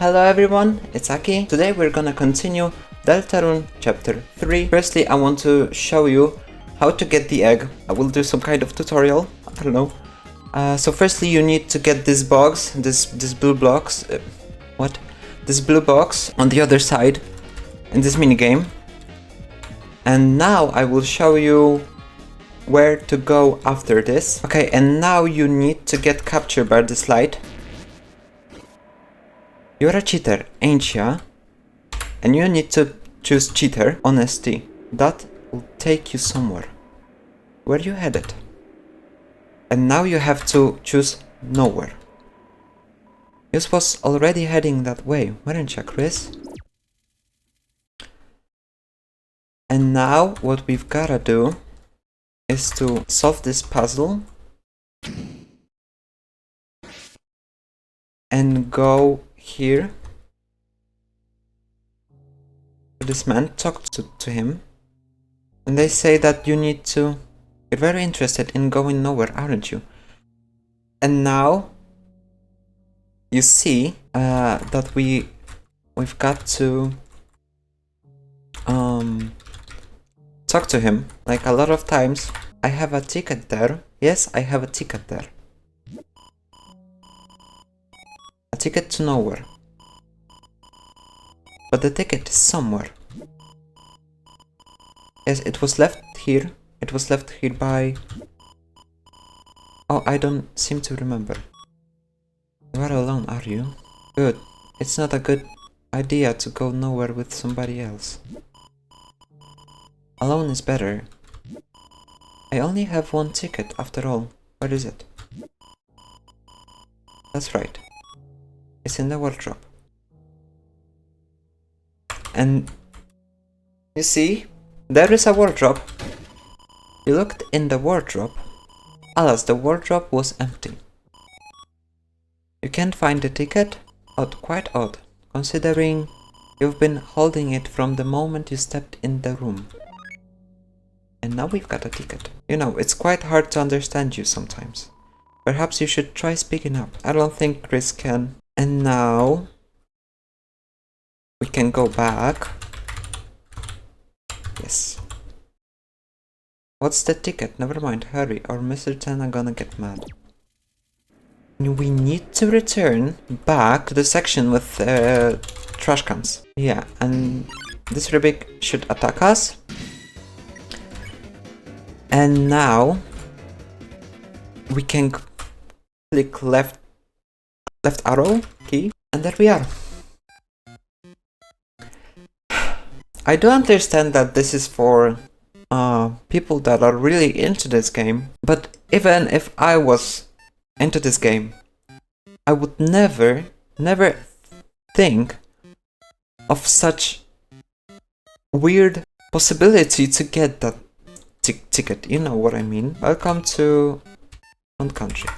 Hello everyone, it's Aki. Today we're gonna continue Deltarune chapter 3. Firstly, I want to show you how to get the egg. I will do some kind of tutorial, I don't know. So firstly you need to get this box, this blue blocks, this blue box on the other side in this minigame. And now I will show you where to go after this. Okay, and now you need to get captured by this light. You're a cheater, ain't ya? And you need to choose cheater, honesty. That will take you somewhere. Where you headed? And now you have to choose nowhere. You was already heading that way, weren't ya, Chris? And now what we've gotta do is to solve this puzzle and go here to this man, talk to him, and they say that you need to, you're very interested in going nowhere, aren't you? And now you see that we've got to talk to him like a lot of times. I have a ticket there. Yes, I have a ticket there. A ticket to nowhere. But the ticket is somewhere. Yes, it was left here. It was left here by... Oh, I don't seem to remember. You are alone, are you? Good. It's not a good idea to go nowhere with somebody else. Alone is better. I only have one ticket after all. Where is it? That's right. It's in the wardrobe. And you see, there is a wardrobe. You looked in the wardrobe. Alas, the wardrobe was empty. You can't find the ticket? Odd, quite odd, considering you've been holding it from the moment you stepped in the room. And now we've got a ticket. You know, it's quite hard to understand you sometimes. Perhaps you should try speaking up. I don't think Chris can. And now we can go back. Yes. What's the ticket? Never mind, hurry, or Mr. Tana gonna get mad. We need to return back to the section with trash cans. Yeah, and this Rubik should attack us. And now we can click left arrow key, and there we are. I do understand that this is for people that are really into this game, but even if I was into this game, I would never think of such weird possibility to get that ticket, you know what I mean. Welcome to Fun Country.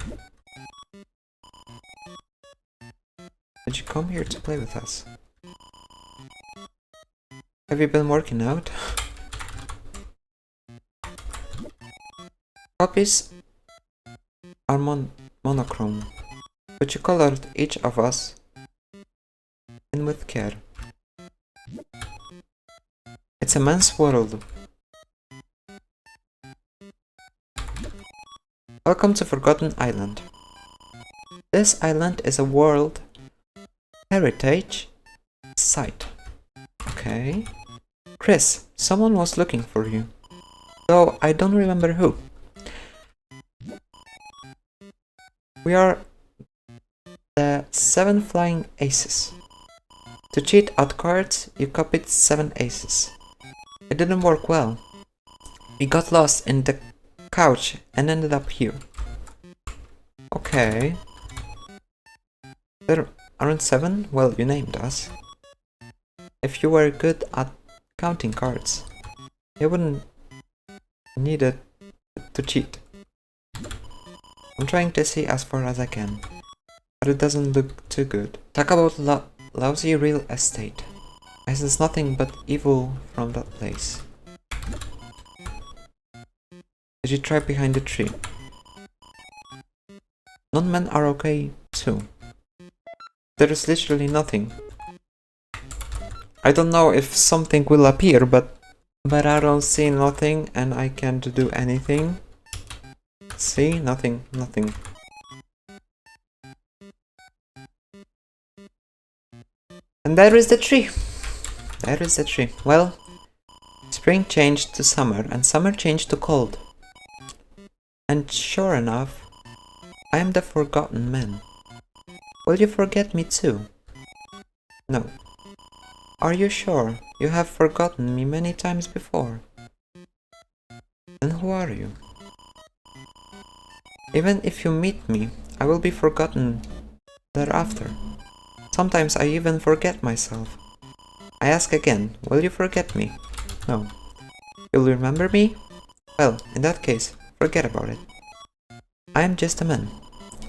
Did you come here to play with us? Have you been working out? Copies are monochrome, but you colored each of us in with care. It's a man's world. Welcome to Forgotten Island. This island is a World Heritage Site. Okay. Chris, someone was looking for you. Though I don't remember who. We are the 7 flying aces. To cheat at cards, you copied 7 aces. It didn't work well. We got lost in the couch and ended up here. Okay. There aren't 7? Well, you named us. If you were good at counting cards, you wouldn't need it to cheat. I'm trying to see as far as I can, but it doesn't look too good. Talk about lousy real estate. I sense nothing but evil from that place. Did you try behind the tree? Non-men are okay too. There is literally nothing. I don't know if something will appear, but I don't see nothing and I can't do anything. See? Nothing. And there is the tree. Well, spring changed to summer and summer changed to cold. And sure enough, I am the forgotten man. Will you forget me too? No. Are you sure? You have forgotten me many times before. Then who are you? Even if you meet me, I will be forgotten thereafter. Sometimes I even forget myself. I ask again, will you forget me? No. You'll remember me? Well, in that case, forget about it. I am just a man.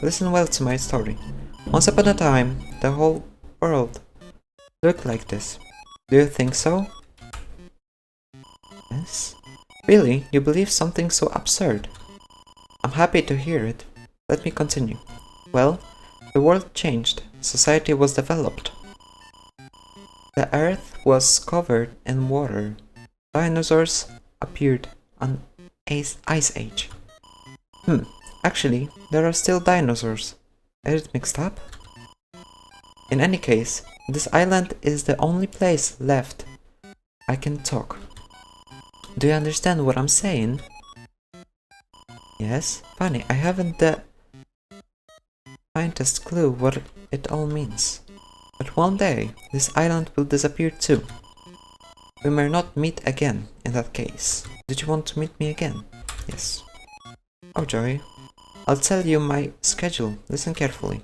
Listen well to my story. Once upon a time, the whole world looked like this. Do you think so? Yes? Really? You believe something so absurd? I'm happy to hear it. Let me continue. Well, the world changed. Society was developed. The earth was covered in water. Dinosaurs appeared on Ice Age. Actually, there are still dinosaurs. Is it mixed up? In any case, this island is the only place left I can talk. Do you understand what I'm saying? Yes? Funny, I haven't the faintest clue what it all means. But one day, this island will disappear too. We may not meet again in that case. Did you want to meet me again? Yes. Oh joy. I'll tell you my schedule. Listen carefully.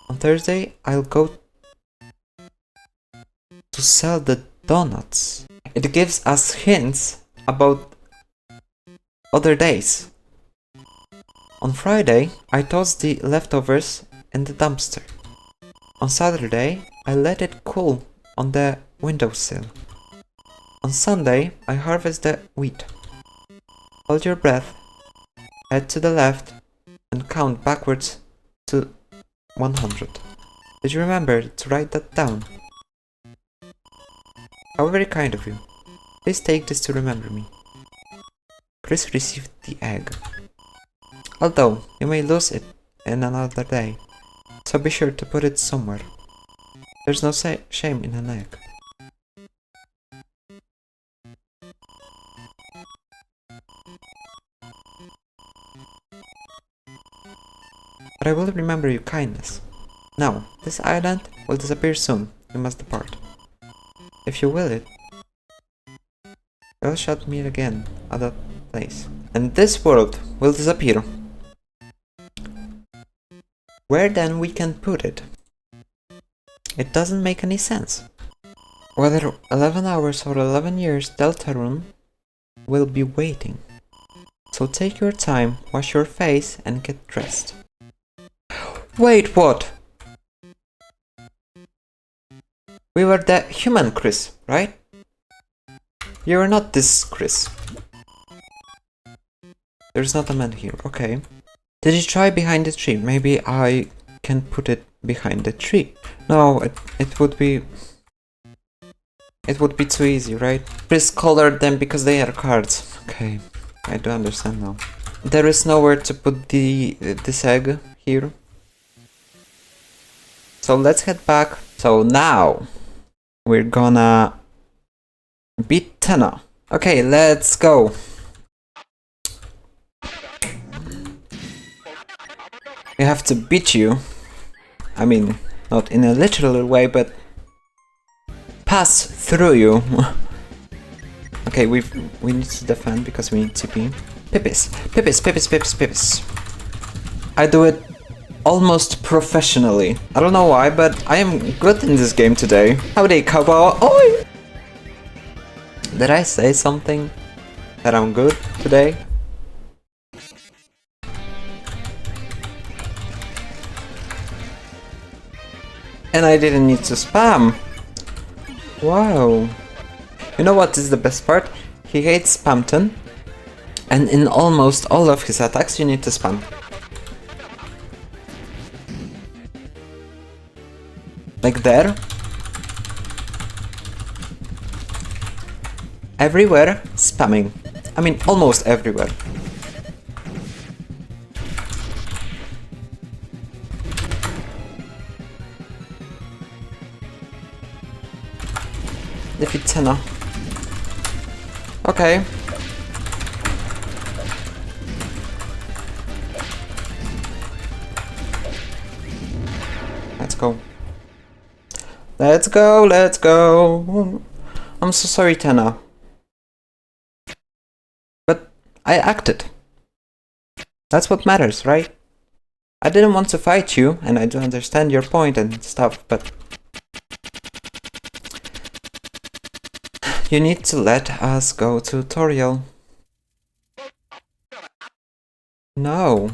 On Thursday, I'll go to sell the donuts. It gives us hints about other days. On Friday, I toss the leftovers in the dumpster. On Saturday, I let it cool on the windowsill. On Sunday, I harvest the wheat. Hold your breath, head to the left, and count backwards to 100. Did you remember to write that down? How very kind of you. Please take this to remember me. Chris received the egg. Although, you may lose it in another day, so be sure to put it somewhere. There's no shame in an egg. But I will remember your kindness. Now, this island will disappear soon. We must depart. If you will it, we'll shall meet again at that place. And this world will disappear. Where then we can put it? It doesn't make any sense. Whether 11 hours or 11 years, Deltarune will be waiting. So take your time, wash your face, and get dressed. Wait, what? We were the human Chris, right? You are not this Chris. There's not a man here, okay. Did you try behind the tree? Maybe I can put it behind the tree. No, it would be too easy, right? Chris colored them because they are cards. Okay, I do understand now. There is nowhere to put this egg here. So let's head back. So now we're gonna beat Tenna. Okay, let's go. We have to beat you. I mean, not in a literal way, but pass through you. Okay, we need to defend because we need TP. Pipis. I do it almost professionally. I don't know why, but I am good in this game today. Howdy, cowboy. Oi! Did I say something that I'm good today? And I didn't need to spam. Wow. You know what is the best part? He hates Spamton. And in almost all of his attacks you need to spam. Like there. Everywhere, spamming. I mean, almost everywhere. Defeat Senna. Okay. Let's go. Let's go, let's go. I'm so sorry, Tenna. But I acted. That's what matters, right? I didn't want to fight you, and I do understand your point and stuff, but you need to let us go to tutorial. No.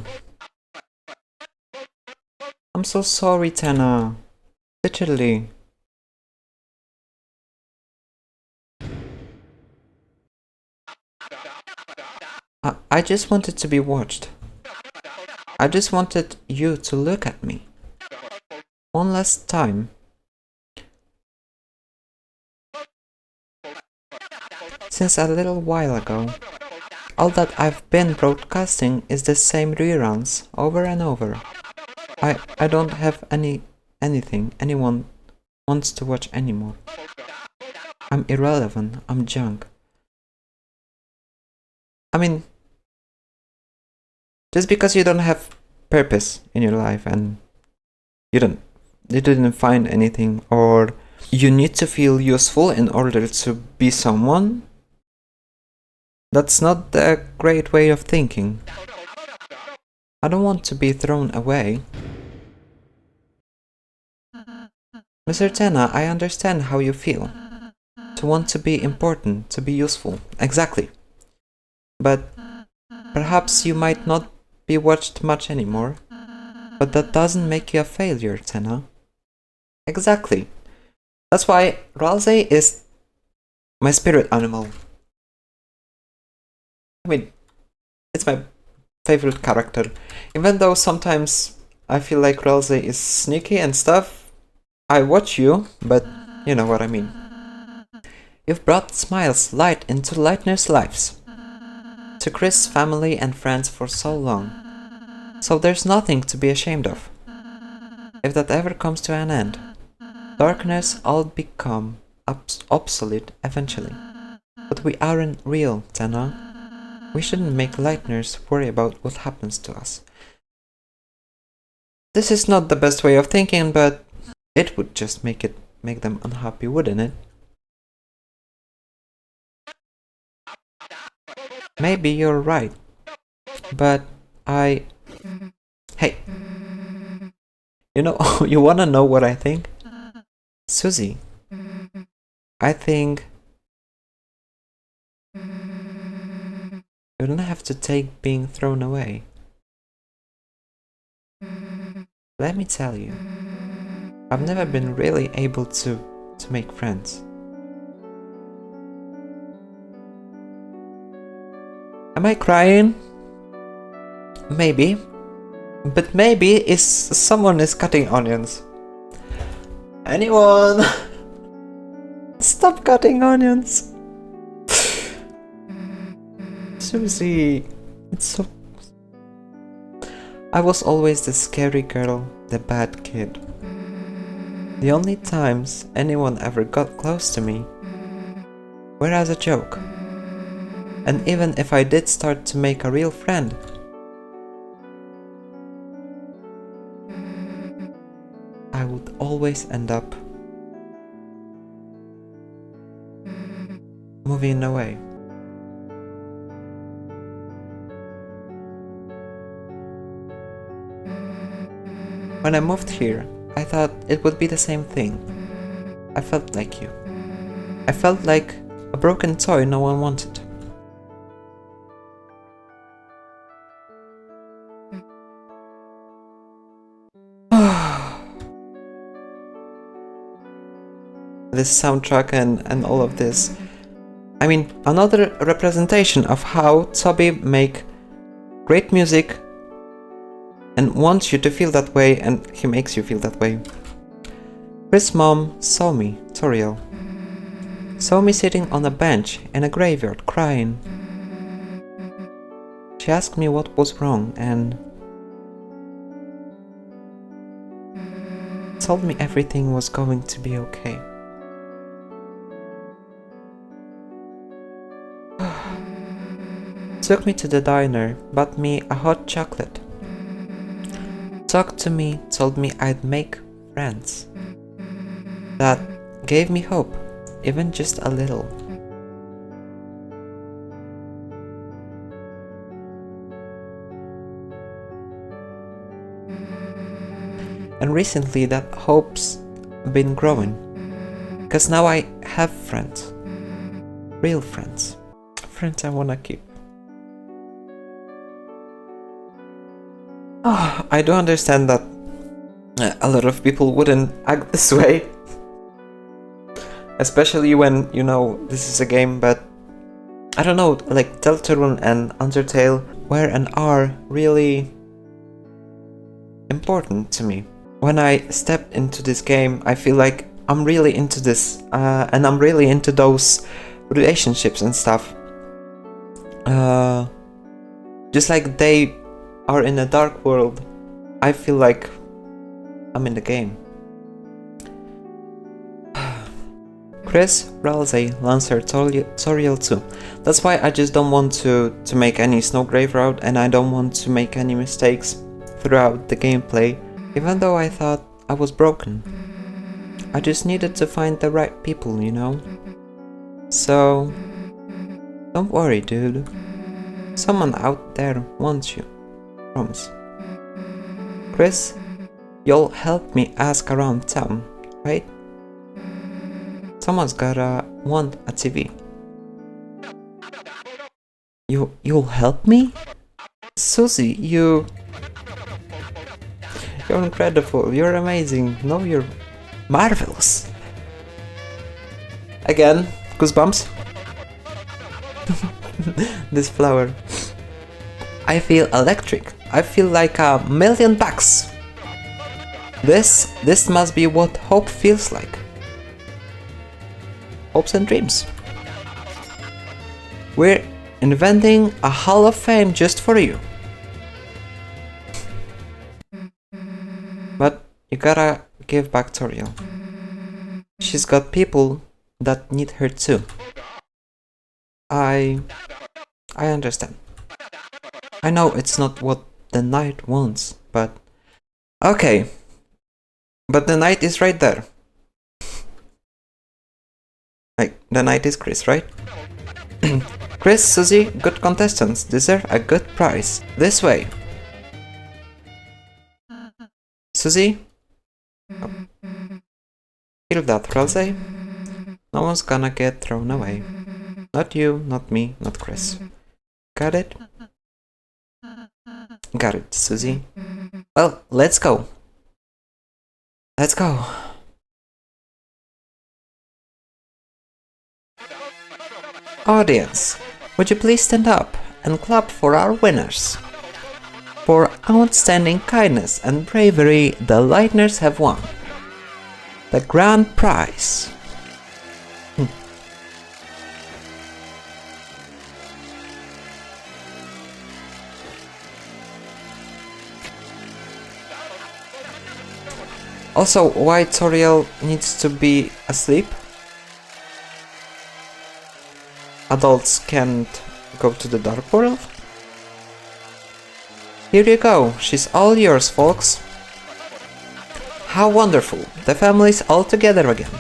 I'm so sorry, Tenna. Literally. I just wanted to be watched. I just wanted you to look at me. One last time. Since a little while ago, all that I've been broadcasting is the same reruns over and over. I don't have anything anyone wants to watch anymore. I'm irrelevant, I'm junk. I mean, just because you don't have purpose in your life and you didn't find anything, or you need to feel useful in order to be someone, that's not a great way of thinking. I don't want to be thrown away. Mr. Tenna, I understand how you feel. To want to be important, to be useful. Exactly. But perhaps you might not be watched much anymore. But that doesn't make you a failure, Tenna. Exactly. That's why Ralsei is my spirit animal. I mean, it's my favorite character. Even though sometimes I feel like Ralsei is sneaky and stuff, I watch you, but you know what I mean. You've brought smiles, light into Lightner's lives. To Chris' family and friends for so long. So there's nothing to be ashamed of. If that ever comes to an end, darkness all become obsolete eventually. But we aren't real, Tenna. We shouldn't make Lightners worry about what happens to us. This is not the best way of thinking, but it would just make them unhappy, wouldn't it? Maybe you're right, but Hey, you know, you wanna know what I think? Susie, I think you don't have to take being thrown away. Let me tell you, I've never been really able to make friends. Am I crying? Maybe. But maybe someone is cutting onions. Anyone? Stop cutting onions. Susie, it's so... I was always the scary girl, the bad kid. The only times anyone ever got close to me were as a joke. And even if I did start to make a real friend, I would always end up moving away. When I moved here, I thought it would be the same thing. I felt like you. I felt like a broken toy no one wanted. This soundtrack and all of this. I mean, another representation of how Toby make great music and wants you to feel that way, and he makes you feel that way. Chris' mom saw me, Toriel. Saw me sitting on a bench in a graveyard crying. She asked me what was wrong and told me everything was going to be okay. Took me to the diner, bought me a hot chocolate. Talked to me, told me I'd make friends. That gave me hope, even just a little. And recently that hope's been growing. Cause now I have friends. Real friends. Friends I wanna keep. Oh, I do understand that a lot of people wouldn't act this way. Especially when, you know, this is a game, but I don't know, like Deltarune and Undertale were and are really important to me. When I step into this game, I feel like I'm really into this, and I'm really into those relationships and stuff. Just like they are in a dark world, I feel like I'm in the game. Chris, Ralsei, Lancer, Toriel too. That's why I just don't want to make any Snowgrave route, and I don't want to make any mistakes throughout the gameplay, even though I thought I was broken. I just needed to find the right people, you know? So, don't worry, dude. Someone out there wants you. Promise. Chris, you'll help me ask around town, right? Someone's gotta want a TV. You'll help me? Susie, you're incredible, you're amazing, no, you're marvelous. Again, goosebumps. This flower. I feel electric. I feel like $1,000,000. This must be what hope feels like. Hopes and dreams. We're inventing a Hall of Fame just for you. But you gotta give back Toriel. She's got people that need her too. I understand. I know it's not what the knight wants, but okay. But the knight is right there. Like, the knight is Chris, right? Chris, Susie, good contestants, deserve a good prize. This way. Susie? Oh. Feel that, Ralsei? No one's gonna get thrown away. Not you, not me, not Chris. Got it? Got it, Susie. Well, let's go. Let's go. Audience, would you please stand up and clap for our winners? For outstanding kindness and bravery, the Lightners have won the grand prize. Also, why Toriel needs to be asleep? Adults can't go to the dark world? Here you go, she's all yours, folks. How wonderful, the family's all together again.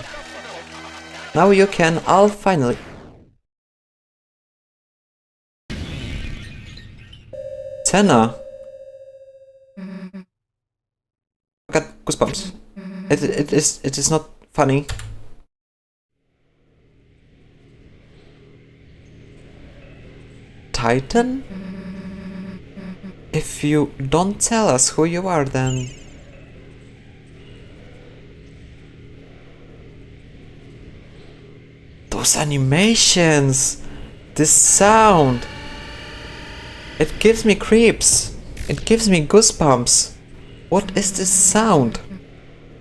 Now you can all finally... Senna! I got goosebumps. It is not funny. Titan? If you don't tell us who you are, then... Those animations! This sound! It gives me creeps! It gives me goosebumps! What is this sound?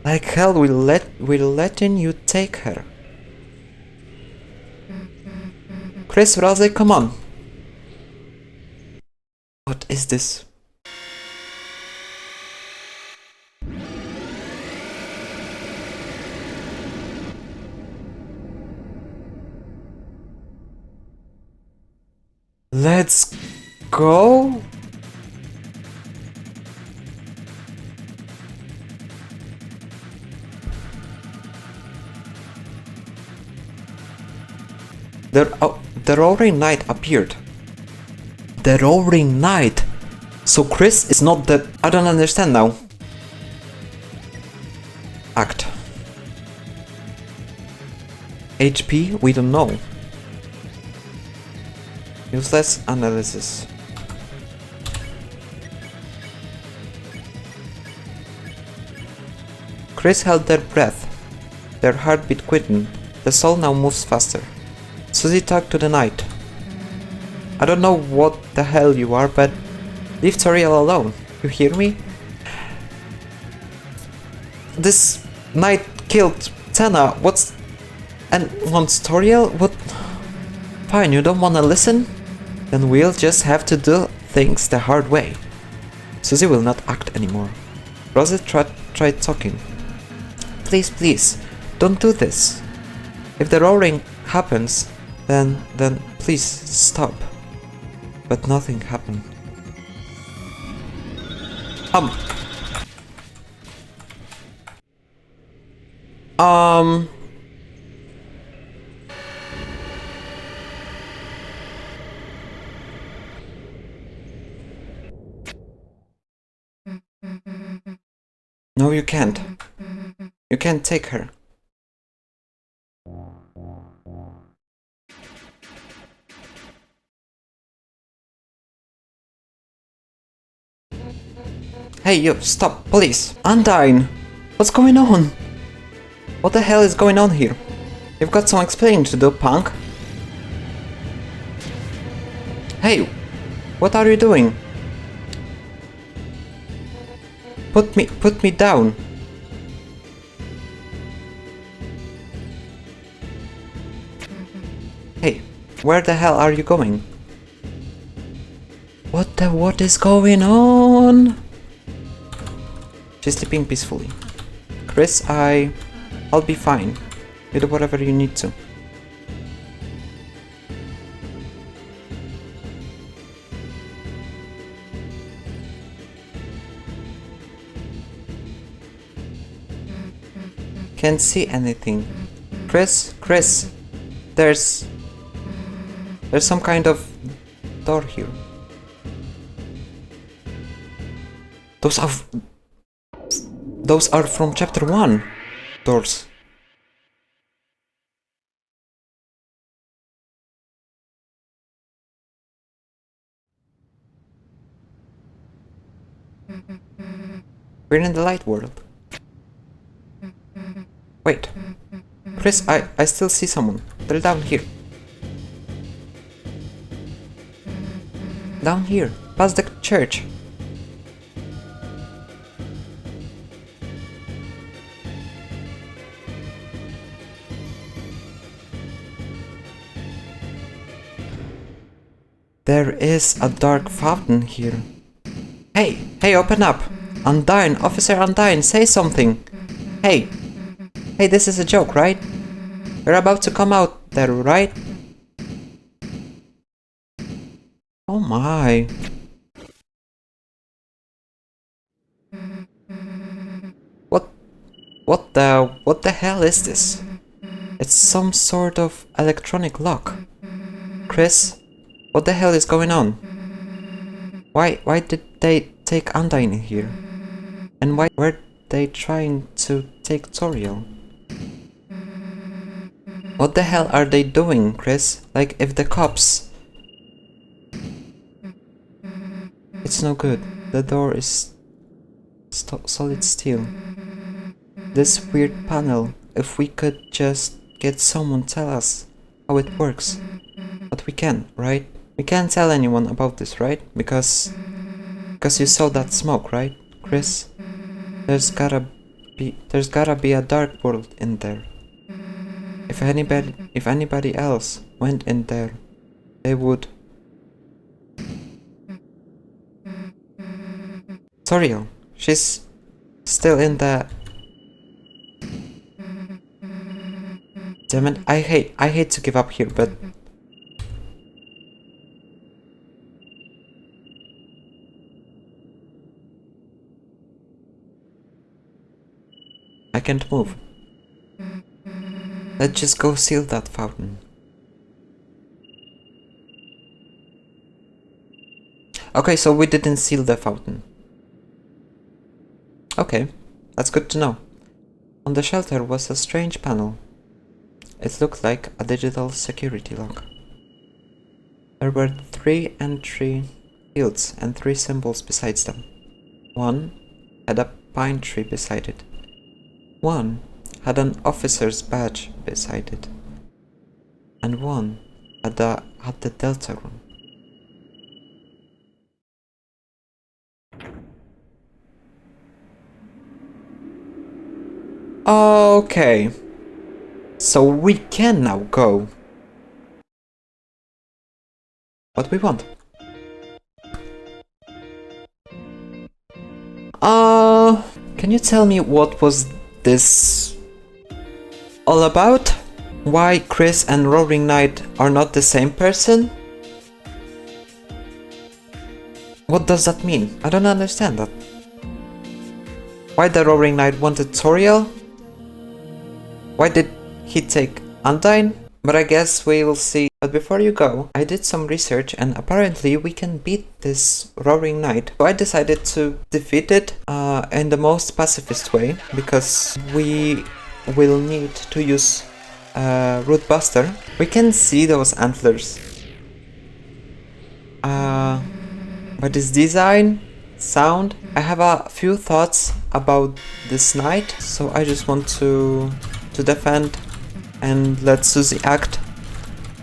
Like hell, we're letting you take her. Chris, Rosie, come on. What is this? Let's go? The roaring knight appeared. The roaring knight? So Chris is not the... I don't understand now. Act. HP? We don't know. Useless analysis. Chris held their breath. Their heartbeat quickened. The soul now moves faster. Susie talked to the knight. I don't know what the hell you are, but leave Toriel alone. You hear me? This knight killed Tana. What's... and wants Toriel? What? Fine, you don't wanna listen? Then we'll just have to do things the hard way. Susie will not act anymore. Rosie tried talking. Please, don't do this. If the roaring happens, then please stop. But nothing happened. No, you can't. You can't take her. Hey, you, stop, please. Undyne! What's going on? What the hell is going on here? You've got some explaining to do, punk. Hey, what are you doing? Put me down. Hey, where the hell are you going? What is going on? She's sleeping peacefully. Chris, I'll be fine. You do whatever you need to. Can't see anything. Chris, there's some kind of door here. Those are from chapter 1 doors. We're in the light world. Wait. Chris, I still see someone. They're down here. Down here, past the church. There is a dark fountain here. Hey, open up! Undyne, Officer Undyne, say something! Hey, this is a joke, right? We're about to come out there, right? Oh my. What the hell is this? It's some sort of electronic lock. Chris, what the hell is going on? Why did they take Undyne here? And why were they trying to take Toriel? What the hell are they doing, Chris? Like, if the cops... It's no good. The door is solid steel. This weird panel, if we could just get someone tell us how it works. But we can't, right? We can't tell anyone about this, right? Because you saw that smoke, right, Chris? There's gotta there's gotta be a dark world in there. If anybody else went in there, they would. Toriel, she's still in the. Damn it! I hate to give up here, but I can't move. Let's just go seal that fountain. Okay, so we didn't seal the fountain. Okay, that's good to know. On the shelter was a strange panel. It looked like a digital security lock. There were 3 entry fields and 3 symbols besides them. One had a pine tree beside it. One had an officer's badge beside it. And one had the Deltarune. Okay. So we can now go. What we want. Can you tell me what was this all about? Why Chris and Roaring Knight are not the same person? What does that mean? I don't understand that. Why the Roaring Knight wanted Toriel? Why did he take Undyne? But I guess we will see. But before you go, I did some research and apparently we can beat this Roaring Knight. So I decided to defeat it in the most pacifist way, because we will need to use Root Buster. We can see those antlers. But this design, sound, I have a few thoughts about this knight, so I just want to defend and let Susie act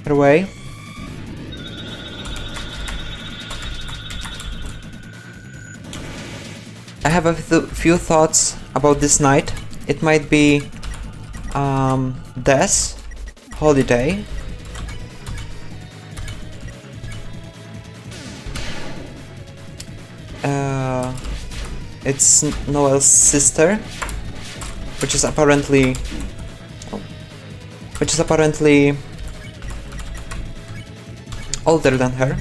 her way. I have a few thoughts about this knight. It might be Death, Holiday, it's Noel's sister, which is apparently older than her.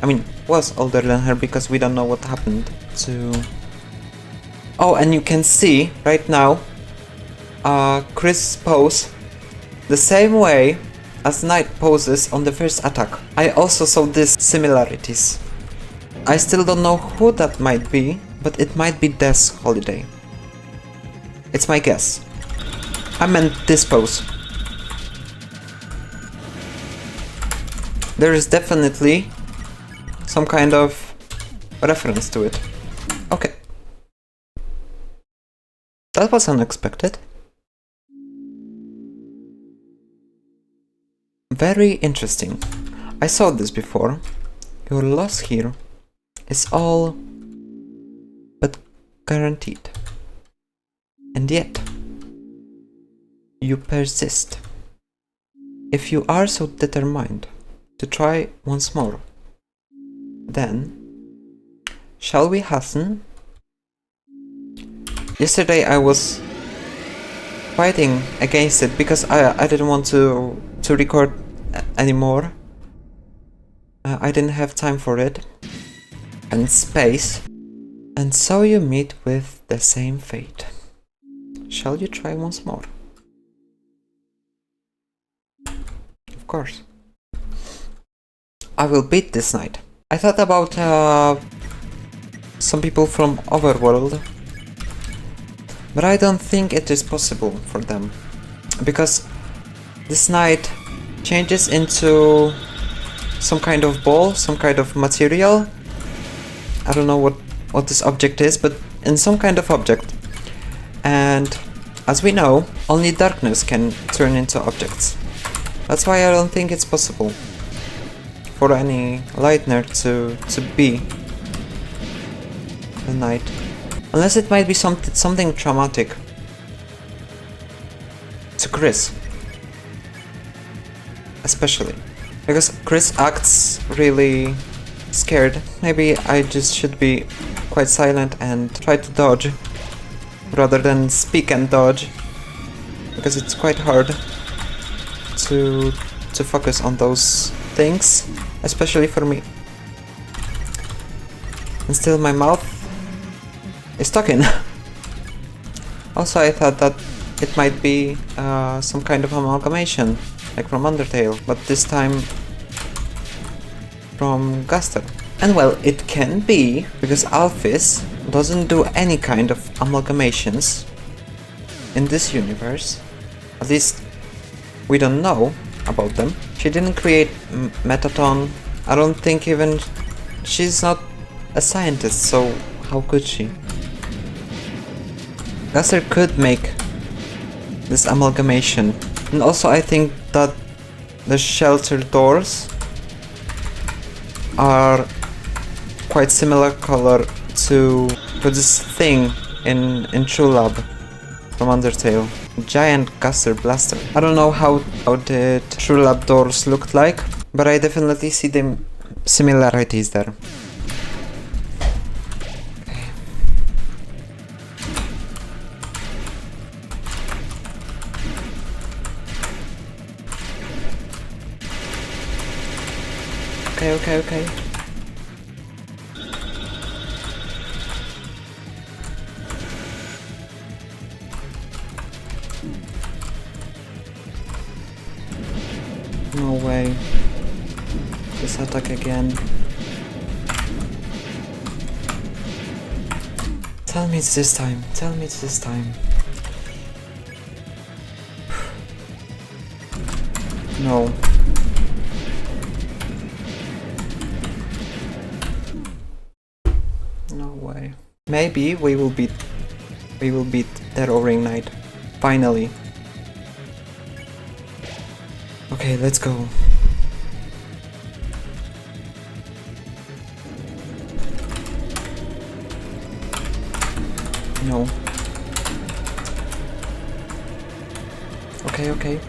I mean, was older than her, because we don't know what happened to... Oh, and you can see right now Chris pose the same way as Knight poses on the first attack. I also saw these similarities. I still don't know who that might be, but it might be Death's Holiday. It's my guess. I meant this pose. There is definitely some kind of reference to it. Okay. That was unexpected. Very interesting. I saw this before. Your loss here is all but guaranteed. And yet, you persist. If you are so determined to try once more, then shall we hasten? Yesterday I was fighting against it because I didn't want to record anymore. I didn't have time for it and space, and so you meet with the same fate. Shall you try once more? Of course. I will beat this knight. I thought about some people from Overworld, but I don't think it is possible for them, because this knight changes into some kind of ball, some kind of material. I don't know what this object is, but in some kind of object. And as we know, only darkness can turn into objects. That's why I don't think it's possible for any Lightner to be the knight. Unless it might be something traumatic. to Chris. Especially. Because Chris acts really scared. Maybe I just should be quite silent and try to dodge rather than speak and dodge, because it's quite hard to focus on those things, especially for me. And still my mouth is talking. Also, I thought that it might be some kind of amalgamation, like from Undertale, but this time from Guster. And well, it can be, because Alphys doesn't do any kind of amalgamations in this universe. At least we don't know about them. She didn't create Metaton. I don't think even she's not a scientist, so how could she? Guster could make this amalgamation. And also I think that the shelter doors are quite similar color to this thing in True Lab from Undertale. Giant Guster Blaster. I don't know how the True Lab doors looked like, but I definitely see the similarities there. Okay. No way. This attack again. Tell me it's this time. Tell me it's this time. No. No way. Maybe we will beat that O-Ring Knight. Finally. Okay, let's go. No. Okay.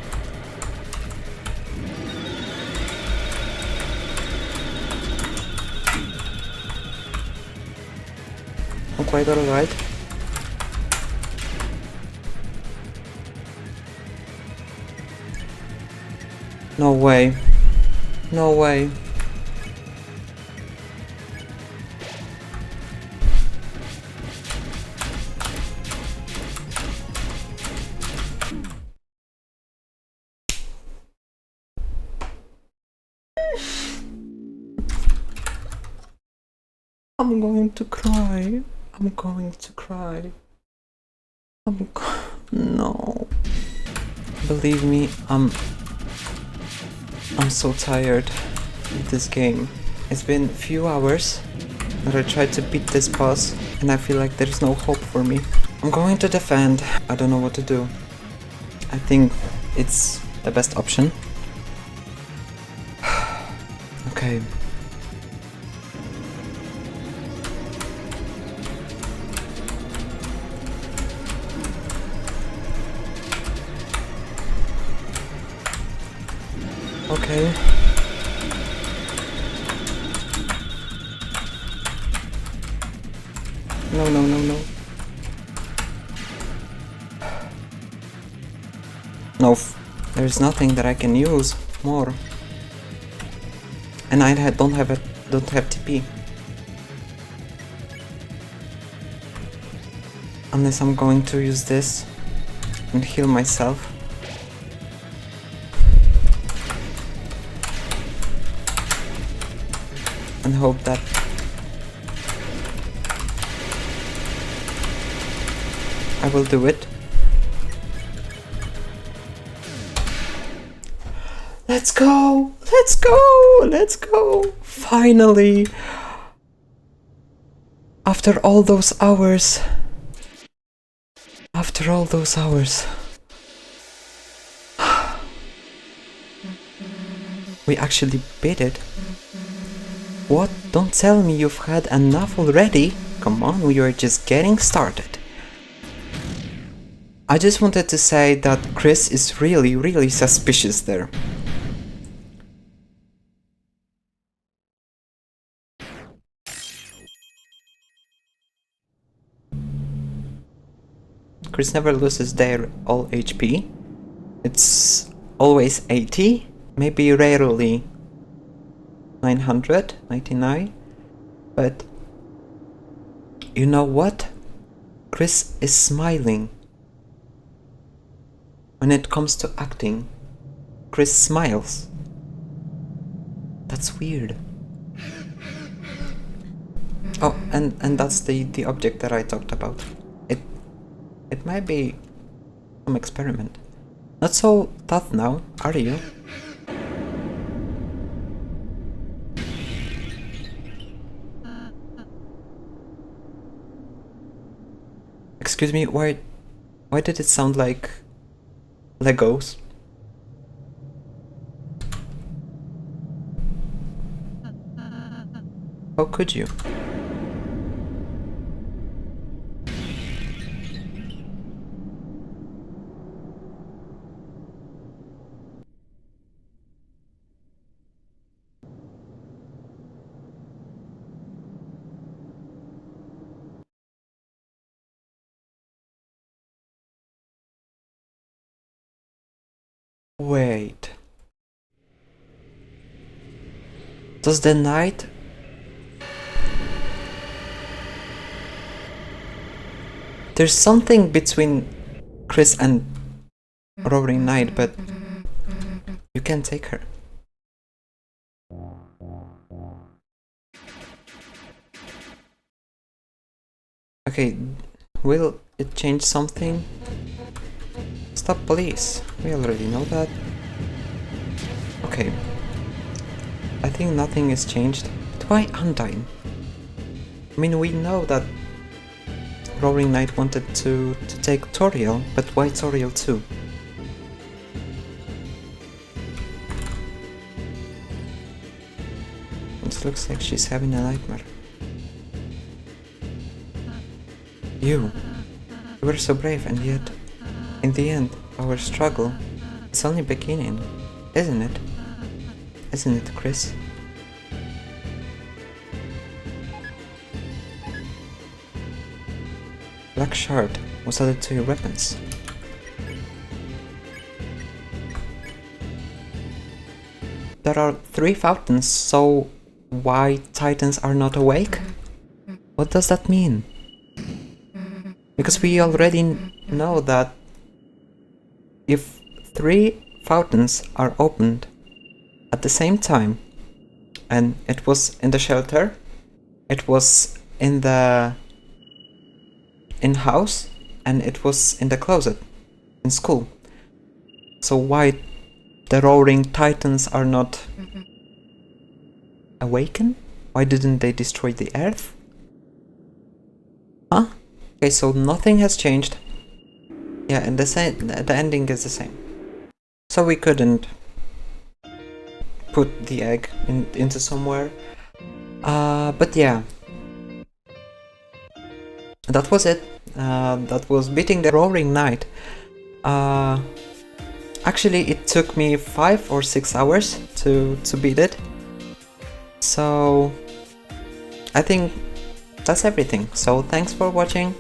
I'm quite alright. No way. No way. I'm going to cry. I'm going to cry. No. Believe me, I'm so tired of this game. It's been a few hours that I tried to beat this boss, and I feel like there's no hope for me. I'm going to defend. I don't know what to do. I think it's the best option. Okay. Okay. No. No, there's nothing that I can use more. And I don't have TP. Unless I'm going to use this and heal myself. And hope that I will do it. Let's go! Let's go! Let's go! Finally! After all those hours. After all those hours. We actually beat it. What? Don't tell me you've had enough already? Come on, we are just getting started. I just wanted to say that Chris is really, really suspicious there. Chris never loses their all HP. It's always 80, maybe rarely 900, 99, but you know what? Chris is smiling. When it comes to acting, Chris smiles. That's weird. Oh, and that's the object that I talked about. It might be some experiment. Not so tough now, are you? Excuse me, why did it sound like Legos? How could you? Wait. Does the knight... There's something between Chris and Roaring Knight, but you can't take her. Okay, will it change something? Stop, police. We already know that. Okay. I think nothing is changed. But why Undyne? I mean, we know that Roaring Knight wanted to take Toriel, but why Toriel too? It looks like she's having a nightmare. You were so brave, and yet, in the end, our struggle is only beginning, isn't it? Isn't it, Chris? Black shard was added to your weapons. There are 3 fountains, so why Titans are not awake? What does that mean? Because we already know that if 3 fountains are opened at the same time, and it was in the shelter, it was in the in-house, and it was in the closet in school. So why the Roaring Titans are not awakened? Why didn't they destroy the earth? Huh? Okay, so nothing has changed. Yeah, and the ending is the same. So we couldn't put the egg into somewhere. But yeah. That was it. That was beating the Roaring Knight. Actually, it took me 5 or 6 hours to beat it. So I think that's everything. So thanks for watching,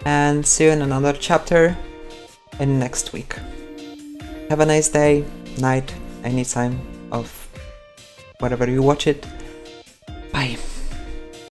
and see you in another chapter in next week. Have a nice day, night, any time of whatever you watch it. Bye.